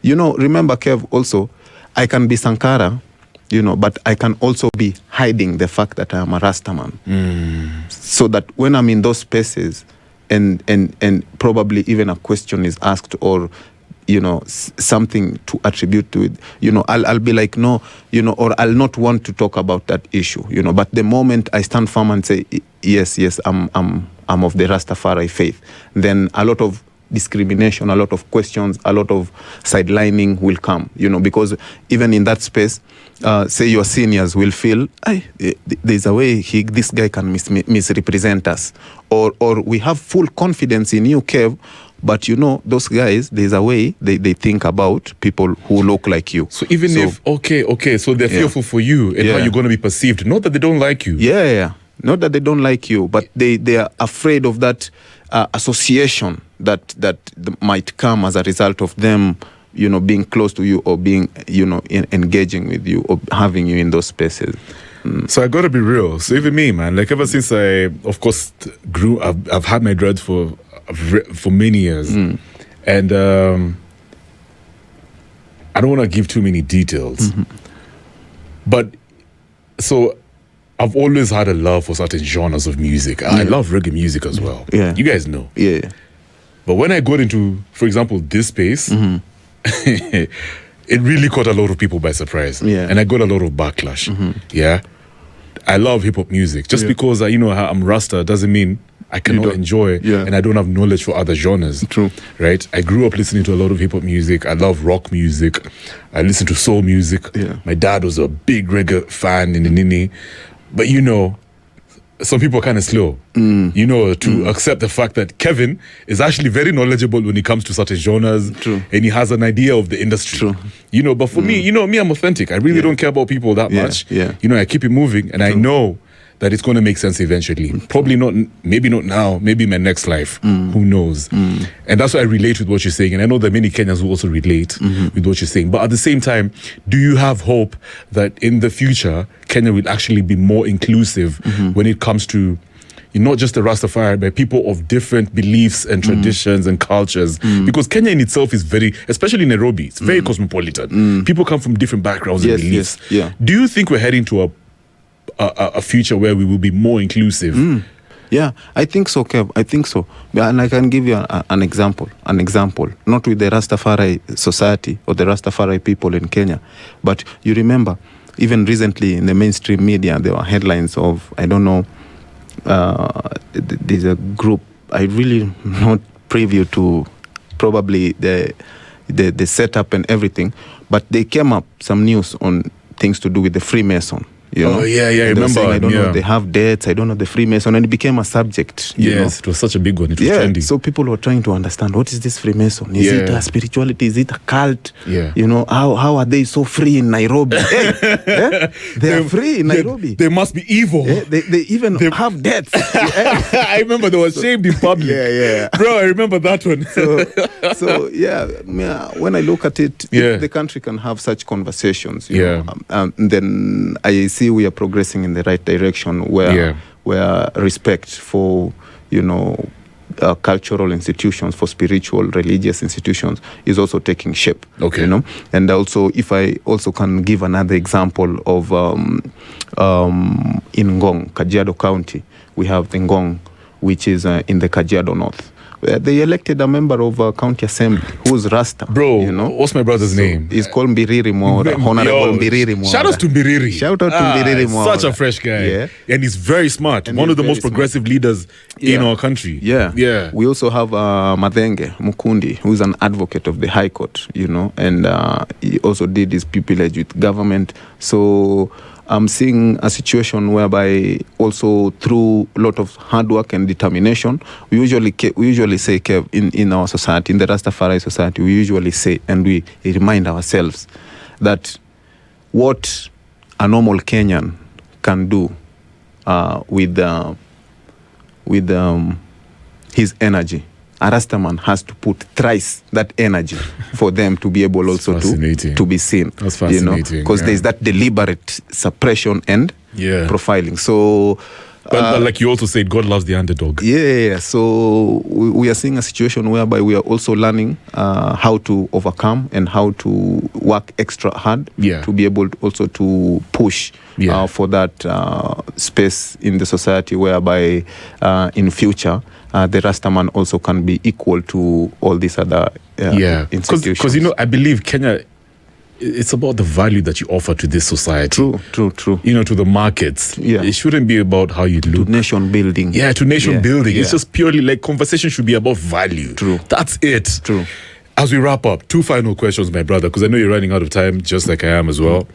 remember, Kev, also, I can be Sankara, but I can also be hiding the fact that I am a Rastaman. So that when I'm in those spaces and probably even a question is asked or, something to attribute to it, I'll be like, no, or I'll not want to talk about that issue, but the moment I stand firm and say, yes, I'm of the Rastafari faith, then a lot of discrimination, a lot of questions, a lot of sidelining will come, because even in that space, say your seniors will feel, there's a way this guy can misrepresent us, or we have full confidence in you, Kev, but those guys, there's a way they think about people who look like you. So even if, so they're fearful for you and how you're going to be perceived, not that they don't like you. Yeah. Not that they don't like you, but they are afraid of that association that might come as a result of them, being close to you or being, engaging with you or having you in those spaces. So I got to be real. So even me, man, like ever since I, of course, grew, I've had my dreads for many years, and I don't want to give too many details, but so I've always had a love for certain genres of music. I love reggae music as well. Yeah. You guys know. Yeah. But when I got into, for example, this space, it really caught a lot of people by surprise. Yeah. And I got a lot of backlash. Yeah. I love hip-hop music. Just because I'm Rasta doesn't mean I cannot enjoy, and I don't have knowledge for other genres. True. Right? I grew up listening to a lot of hip hop music. I love rock music. I listen to soul music. Yeah. My dad was a big reggae fan in the Nini. But some people are kind of slow, to accept the fact that Kevin is actually very knowledgeable when it comes to certain genres. True. And he has an idea of the industry. True. But for me, I'm authentic. I really don't care about people that much. Yeah. I keep it moving, and I know that it's going to make sense eventually. Probably not, maybe not now, maybe in my next life. Who knows? And that's why I relate with what you're saying. And I know that many Kenyans will also relate with what you're saying. But at the same time, do you have hope that in the future, Kenya will actually be more inclusive when it comes to not just the Rastafari, but people of different beliefs and traditions and cultures? Because Kenya in itself is very, especially Nairobi, it's very cosmopolitan. People come from different backgrounds and beliefs. Do you think we're heading to a future where we will be more inclusive? Yeah, I think so, Kev. I think so. And I can give you an example. Not with the Rastafari society or the Rastafari people in Kenya, but you remember, even recently in the mainstream media, there were headlines of, I don't know, there's a group, I really not privy to probably the setup and everything, but they came up some news on things to do with the Freemason. Oh, yeah, I remember. Saying, I don't know, they have dates, I don't know, the Freemason, and it became a subject. Yes, it was such a big one. It was trendy. So people were trying to understand, what is this Freemason? Is it a spirituality? Is it a cult? Yeah. How are they so free in Nairobi? They are free in Nairobi. They must be evil. They even have dates. I remember they were shamed in public. Yeah. Bro, I remember that one. So when I look at it, if the country can have such conversations, then I see we are progressing in the right direction where respect for cultural institutions, for spiritual religious institutions is also taking shape. And also, if I also can give another example of in Ngong, Kajiado County, we have the Ngong, which is in the Kajiado North. They elected a member of County Assembly who's Rasta. Bro, what's my brother's name? He's called Mbiriri Mwora, Honorable Mbiriri Mwora. Shout out to Mbiriri. Shout out to Mbiriri Mwora. Such a fresh guy. And he's very smart. And one of the most progressive leaders in our country. Yeah. We also have Madenge Mukundi, who's an advocate of the High Court, and he also did his pupillage with government. So I'm seeing a situation whereby also through a lot of hard work and determination, we usually say, Kev, in our society, in the Rastafari society, we usually say and we remind ourselves that what a normal Kenyan can do with his energy, a Rastaman has to put thrice that energy for them to be able also to be seen. That's fascinating. Because there's that deliberate suppression and profiling. So, but like you also said, God loves the underdog. Yeah. So we are seeing a situation whereby we are also learning how to overcome and how to work extra hard to be able also to push for that space in the society whereby in future the Rastaman also can be equal to all these other institutions. Because I believe Kenya, it's about the value that you offer to this society. True. To the markets. It shouldn't be about how you look. To nation building. To nation building. It's just purely like conversation should be about value. True. That's it. True. As we wrap up, 2 final questions, my brother, because I know you're running out of time, just like I am as well.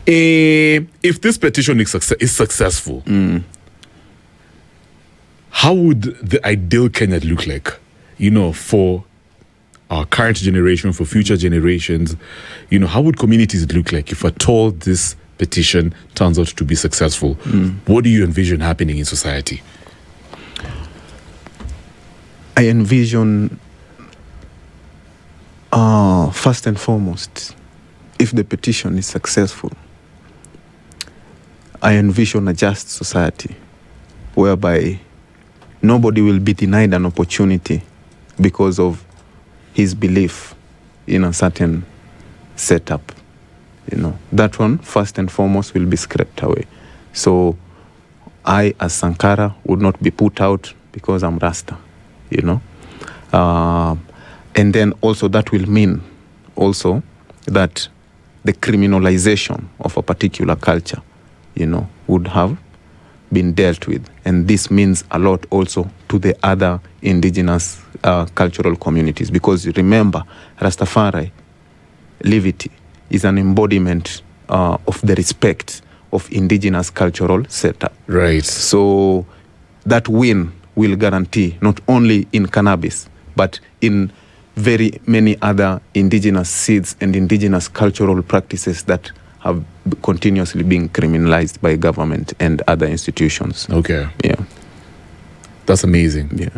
If this petition is successful, how would the ideal Kenya look like, for our current generation, for future generations? How would communities look like if at all this petition turns out to be successful? What do you envision happening in society? I envision, first and foremost, if the petition is successful, I envision a just society whereby nobody will be denied an opportunity because of his belief in a certain setup. That one, first and foremost, will be scraped away. So I, as Sankara, would not be put out because I'm Rasta, and then also that will mean also that the criminalization of a particular culture, would have been dealt with. And this means a lot also to the other indigenous cultural communities. Because remember, Rastafari, Levity, is an embodiment of the respect of indigenous cultural setup. Right. So that win will guarantee not only in cannabis, but in very many other indigenous seeds and indigenous cultural practices that have continuously been criminalized by government and other institutions. Okay. Yeah. That's amazing. Yeah.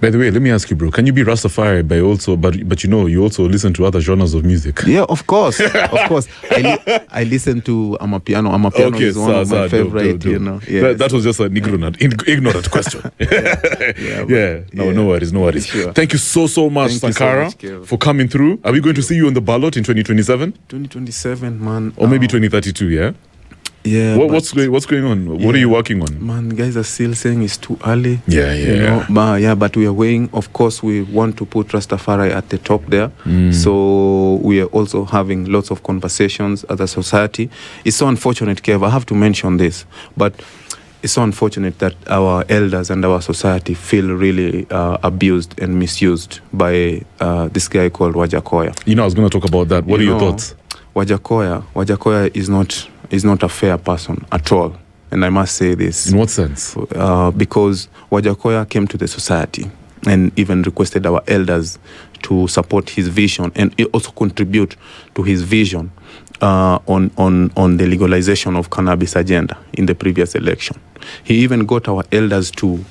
By the way, let me ask you, bro, can you be Rastafari but you also listen to other genres of music? Yeah, of course. Of course. I listen to Amapiano. Amapiano is one of my favorite, dope. you know. Yes. That was just an ignorant question. No worries. Sure. Thank you so much, Thank you Sankara, so much, Kev. for coming through. Are we going to see you on the ballot in 2027? 2027, man. Or maybe 2032, yeah? Yeah. What's going on? What are you working on? Man, guys are still saying it's too early. Yeah. You know? But we are weighing. Of course, we want to put Rastafari at the top there. So we are also having lots of conversations as a society. It's so unfortunate, Kev. I have to mention this, but it's so unfortunate that our elders and our society feel really abused and misused by this guy called Wajakoya. I was going to talk about that. What are your thoughts? Wajakoya is not a fair person at all. And I must say this. In what sense? Because Wajakoya came to the society and even requested our elders to support his vision and also contribute to his vision on the legalization of cannabis agenda in the previous election. He even got our elders to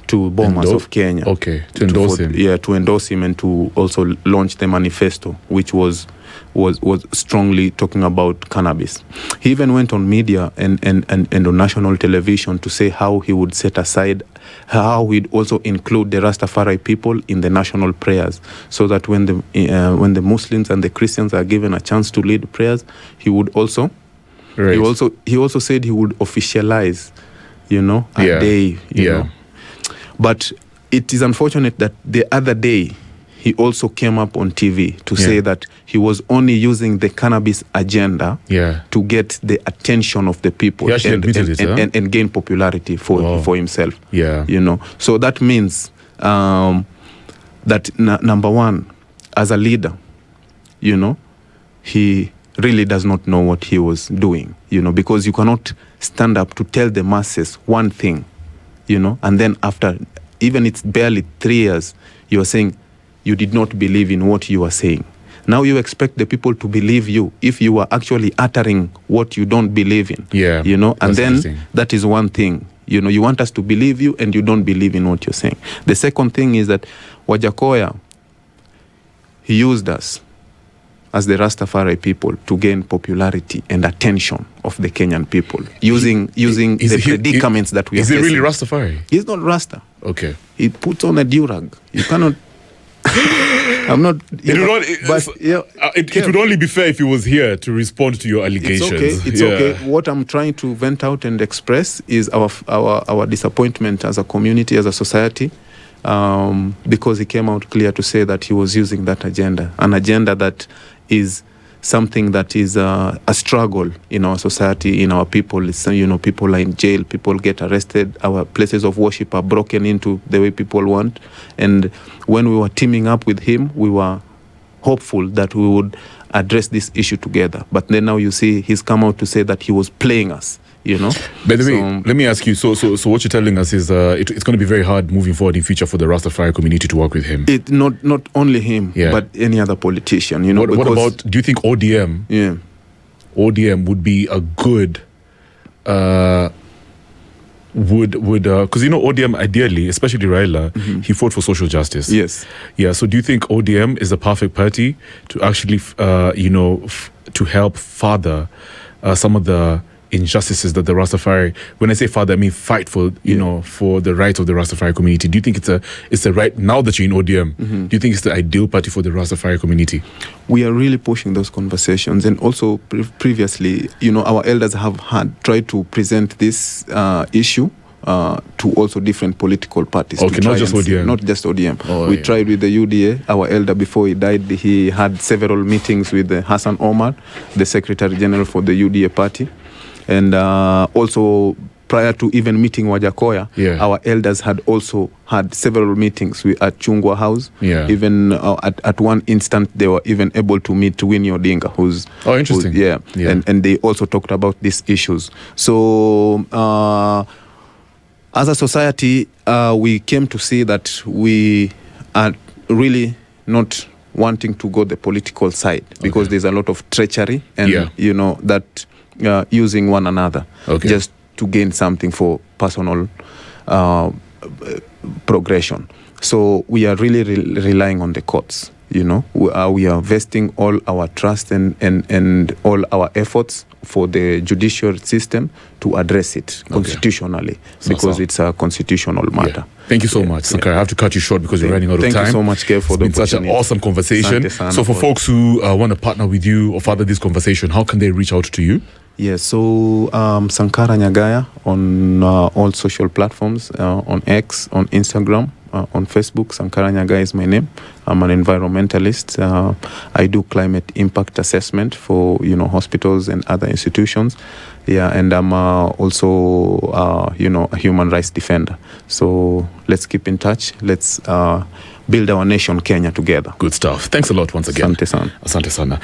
Bomas of Kenya. Okay, to endorse him. Yeah, to endorse him and to also launch the manifesto, which was strongly talking about cannabis. He even went on media and on national television to say how he would set aside, how he'd also include the Rastafari people in the national prayers, so that when the Muslims and the Christians are given a chance to lead prayers, he would also. Right. He also said he would officialize, a day. You know. But it is unfortunate that the other day he also came up on TV to say that he was only using the cannabis agenda to get the attention of the people and gain popularity for himself. Yeah. So that means that number one, as a leader, he really does not know what he was doing, because you cannot stand up to tell the masses one thing, and then after, even it's barely 3 years, you are saying you did not believe in what you are saying. Now you expect the people to believe you if you are actually uttering what you don't believe in. Yeah. And then that is one thing. You want us to believe you and you don't believe in what you're saying. The second thing is that Wajakoya, he used us as the Rastafari people to gain popularity and attention of the Kenyan people using the predicaments that we are facing. Is he really Rastafari? He's not Rasta. Okay. He puts on a durag. You cannot... I'm not... It would only be fair if he was here to respond to your allegations. It's okay. What I'm trying to vent out and express is our disappointment as a community, as a society, because he came out clear to say that he was using that agenda, an agenda that is something that is a struggle in our society, in our people. People are in jail, people get arrested, our places of worship are broken into the way people want. And when we were teaming up with him, we were hopeful that we would address this issue together. But then now you see he's come out to say that he was playing us. By the way, let me ask you, so what you're telling us is it's going to be very hard moving forward in future for the Rastafari community to work with him. It not only him, but any other politician, What about, do you think ODM would be a good because ODM ideally, especially Raila, he fought for social justice. Yes. Yeah, so do you think ODM is the perfect party to actually to help father some of the injustices that the Rastafari, when I say father, I mean fight for, for the rights of the Rastafari community? Do you think it's the right, now that you're in ODM, do you think it's the ideal party for the Rastafari community? We are really pushing those conversations. And also previously, our elders have tried to present this issue to also different political parties. Okay, not just ODM. Not just ODM. We tried with the UDA. Our elder, before he died, he had several meetings with Hassan Omar, the Secretary General for the UDA party. And also prior to even meeting Wajakoya, our elders had also had several meetings at Chungwa House. Even at one instant, they were even able to meet Winnie Odinga, who's interesting. And they also talked about these issues. So as a society, we came to see that we are really not wanting to go the political side, because there's a lot of treachery and that using one another just to gain something for personal progression. So we are really relying on the courts. We are vesting all our trust and all our efforts for the judicial system to address it constitutionally, because it's a constitutional matter. Thank you so much, Sankara. I have to cut you short because we're running out of time. Thank you so much, Kev, for the opportunity. It's been such an awesome conversation. So for folks who want to partner with you or further this conversation, how can they reach out to you? Yes, so Sankara Nyagaya on all social platforms, on X, on Instagram, on Facebook. Sankara Nyagaya is my name. I'm an environmentalist. I do climate impact assessment for hospitals and other institutions. And I'm also a human rights defender. So let's keep in touch. Let's build our nation, Kenya, together. Good stuff. Thanks a lot once again. Asante sana. Asante sana.